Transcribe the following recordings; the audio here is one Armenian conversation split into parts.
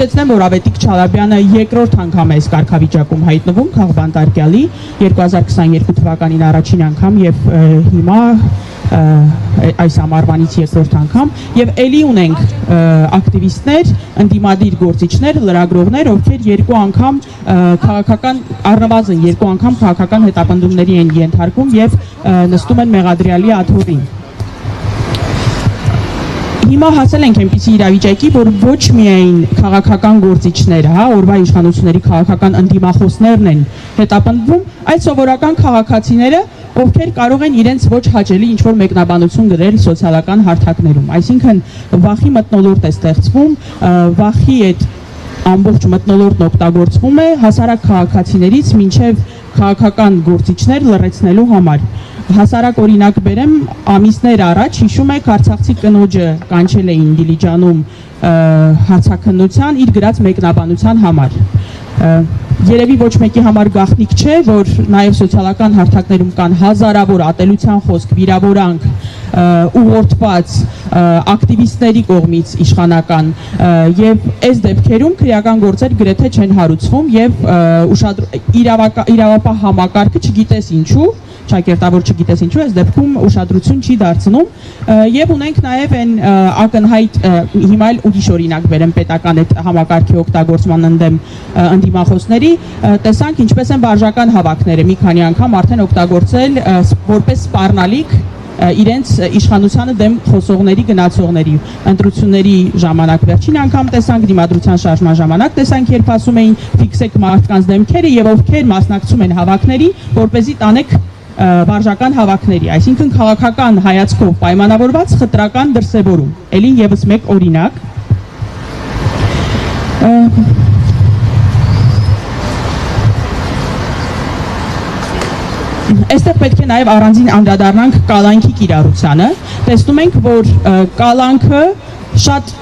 Որ Ավետիք Չալաբյանը երկրորդ անգամ է այս կարգավիճակում հայտնվում քաղբանտարկյալի 2022 թվականին առաջին անգամ եւ հիմա այս ամառվանից երկրորդ անգամ եւ ելի ունենք ակտիվիստներ, ընդդիմադիր գործիչներ, լրագրողներ, ովքեր երկու անգամ քաղաքական առնվազն երկու անգամ քաղաքական հետապնդումների են ենթարկվում եւ նստում են մեղադրյալի աթոռին։ Հիմա հասել ենք այնպիսի իրավիճակի, որ ոչ միայն քաղաքական գործիչները, օրվա իշխանությունների քաղաքական ընդդիմախոսներն են հետապնդվում, այլ սովորական քաղաքացիները, ովքեր կարող են իրենց ոչ հաճելի ինչ-որ մեկնաբանություն գրել սոցիալական հարթակներում։ Այսինքն վախի մթնոլորտ է ստեղծվում, վախի այդ ամբողջ մթնոլորտն օգտագործվում է հասարակ քաղաքացիներից մինչև քաղաքական գործիչներ լռեցնելու համար։ Հասարակ օրինակ բերեմ, ամիսներ առաջ հիշում եք Արցախցի կնոջը կանչել էին Դիլիջանում հարցաքննության իր գրած մեկնաբանության համար։ Երևի ոչ մեկի համար գաղտնիք չէ, որ նաև սոցիալական հարթակներում կան հազարավոր ատելության խոսք, վիրավորանք, ուղղորդված ակտիվիստների կողմից իշխանական եւ այս դեպքերում քրեական գործեր գրեթե չեն հարուցվում եւ իրավապահ համակարգը չգիտես ինչու ճակերտավոր չգիտես ինչու այս դեպքում ուշադրություն չի դարձնում եւ ունենք նաեւ այն ակնհայտ հիմա էլ ուրիշ օրինակ վերեմ պետական այդ համակարգի օգտագործման ընդդեմ ընդդիմախոսների տեսանք ինչպես են վարժական հավաքները մի քանի անգամ արդեն օգտագործել որպես սպառնալիք իրենց իշխանությանը դեմ խոսողների գնացողների ընտրությունների ժամանակ վերջին անգամ տեսանք դիմադրության շարժման ժամանակ տեսանք երբ ասում էին ֆիքսեք մարդկանց դեմքերը եւ ովքեր մասնակցում են հավաքների որպեսզի տանեք վարժական հավաքների, այսինքն քաղաքական հայացքով պայմանավորված խտրական դրսևորում։ Էլի եւս մեկ օրինակ։ Այստեղ պետք է նաեւ առանձին անդրադառնանք կալանքի կիրառությանը։ Տեսնում ենք, որ կալանքը շատ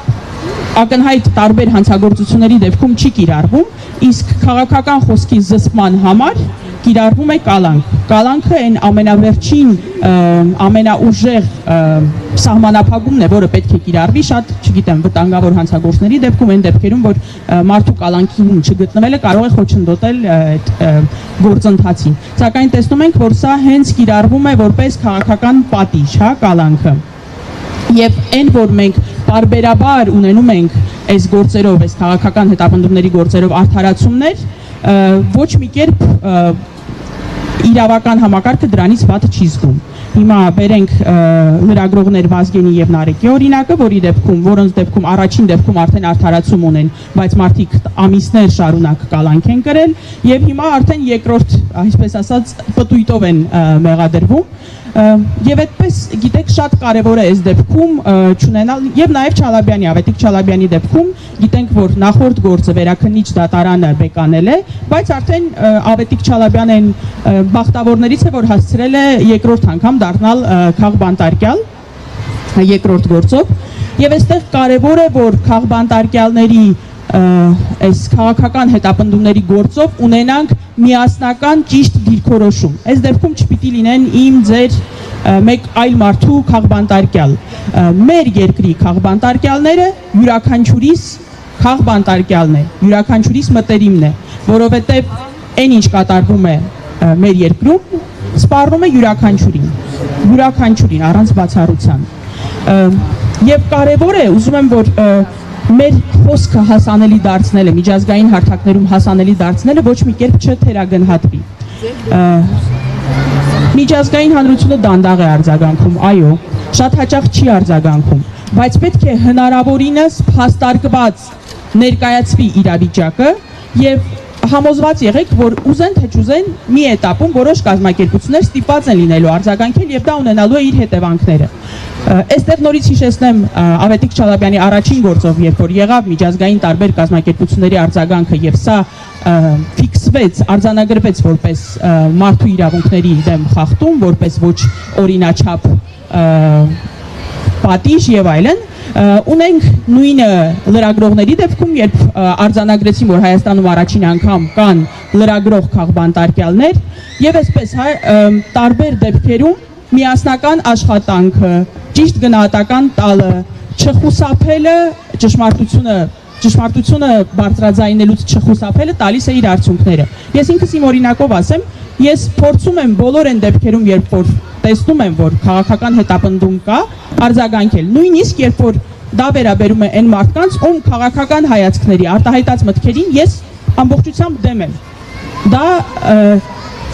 ակնհայտ տարբեր հանցագործությունների դեպքում չի կիրառվում, իսկ քաղաքական խոսքի զսպման համար կիրառվում է կալանք։ Կալանքը այն ամենավերջին, ամենաուժեղ սահմանափակումն է, որը պետք է կիրառվի շատ, չգիտեմ, վտանգավոր հանցագործների դեպքում, այն դեպքերում, որ մարդու կալանքին չգտնվելը կարող է խոչընդոտել այդ գործընթացին։ Սակայն տեսնում ենք, որ սա հենց կիրառվում է որպես քաղաքական պատիժ, կալանքը։ Եվ այն, որ մենք բարբերաբար ունենում ենք այս գործերով, այս քաղաքական հետապնդումների գործերով արդարացումներ, ոչ մի կերպ իրավական համակարգը դրանից վատ չի զգում։ Հիմա բերենք լրագրողներ Վազգենի եւ Նարեկի օրինակը, որոնց դեպքում առաջին դեպքում արդեն արդարացում ունեն, բայց մարդիկ ամիսներ շարունակ կալանք են կրել եւ հիմա արդեն երկրորդ, այսպես ասած, պտույտով են մեղադրվում։ Եվ այդպես գիտեք շատ կարևոր է այս դեպքում չունենալ եւ նաեւ Չալաբյանի, Ավետիք Չալաբյանի դեպքում գիտենք որ նախորդ գործը վերաքննիչ դատարանը բեկանել է, բայց արդեն Ավետիք Չալաբյանն այն բախտավորներից է որ հասցրել է երկրորդ անգամ դառնալ քաղբանտարկյալ երկրորդ գործով եւ այստեղ կարևոր է որ քաղբանտարկյալների այս քաղաքական հետապնդումների գործով ունենանք միասնական ճիշտ դիրքորոշում։ Այս դեպքում չպիտի լինեն իմ ձեր մեկ այլ մարդու քաղբանտարկյալ։ Մեր երկրի քաղբանտարկյալները յուրաքանչյուրիս քաղբանտարկյալն է, յուրաքանչյուրիս մտերիմն է, որովհետև այն ինչ կատարվում է մեր երկրում, սպառնում է յուրաքանչյուրին առանց բացառության։ Եվ կարևոր է, ուզում եմ որ մեր խոսքը հասանելի դարձնելը, միջազգային հարթակներում հասանելի դարձնելը ոչ մի կերպ չթերագնահատվի։ Միջազգային հանրությունը դանդաղ է արձագանքում, այո, շատ հաճախ չի արձագանքում, բայց պետք է հնարավորինս փաստարկված ներկայացվի իրավիճակը եւ համոզված եղեք, որ ուզեն թե չուզեն մի этаպում որոշ կազմակերպություններ ստիպված են լինելու արձագանքել եւ դա ունենալու է իր հետևանքները։ Այստեղ նորից հիշեցնեմ Ավետիք Չալաբյանի առաջին գործով, երբ որ եղավ միջազգային տարբեր կազմակերպությունների արձագանքը եւ սա ֆիքսվեց, արձանագրվեց որպես մարդու իրավունքների դեմ խախտում, որպես ոչ օրինաչափ պատիժ եւ այլն, ունենք նույնը լրագրողների դեպքում, երբ արձանագրեցին, որ Հայաստանում առաջին անգամ կան լրագրող քաղբանտարկյալներ եւ այսպես տարբեր դեպքերում միասնական աշխատանքը, ճիշտ գնահատական տալը, չխուսափելը ճշմարտությունը ճշմարտությունը բարձրաձայնելուց չխուսափելը տալիս է իր արդյունքները։ Ես ինքս իմ օրինակով ասեմ, ես փորձում եմ բոլոր այն դեպքերում, երբ որ տեսնում եմ, որ քաղաքական հետապնդում կա, արձագանքել։ Նույնիսկ երբ որ դա վերաբերում է այն մարդկանց, ում քաղաքական հայացքների, արտահայտած մտքերին ես ամբողջությամբ դեմ եմ։ Դա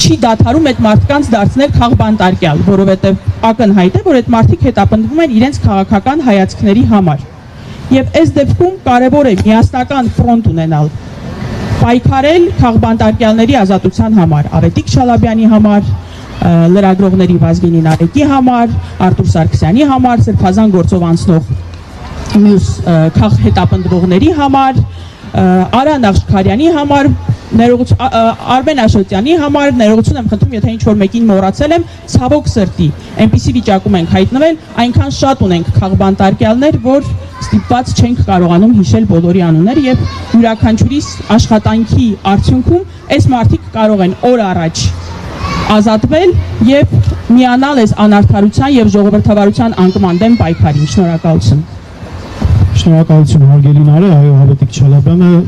չի դադարում այդ մարդկանց դարձնել քաղբանտարկյալ, որովհետև ակնհայտ է, որ այդ մարդիկ հետապնդվում են իրենց քաղաքական հայացքների համար։ Եվ այս դեպքում կարևոր է միասնական ֆրոնտ ունենալ, պայքարել քաղբանտարկյալների ազատության համար, Ավետիք Շալաբյանի համար, լրագրողների Վազգենի Նարեկի համար, Արտուր Սարգսյանի համար, սրբազան գործով անցնող մյուս հետապնդողների համար, Արա Նախշքարյանի համար, Արմեն Աշոտյանի համար, ներողություն եմ խնդրում, եթե ինչ-որ մեկին մոռացել եմ, ցավոք սրտի, այնպիսի վիճակում ենք հայտնվել, այնքան շատ ունենք քաղբանտարկյալներ, որ ստիպված չենք կարողանում հիշել բոլորի անունները եւ յուրաքանչյուրիս աշխատանքի արդյունքում այս մարդիկ կարող են օր առաջ ազատվել եւ միանալ այս անարդարության եւ ժողովրդավարության անկման դեմ պայքարին։ Շնորհակալություն։ Շնորհակալություն հարգելի Նարե, այո, Ավետիք Շալաբյանը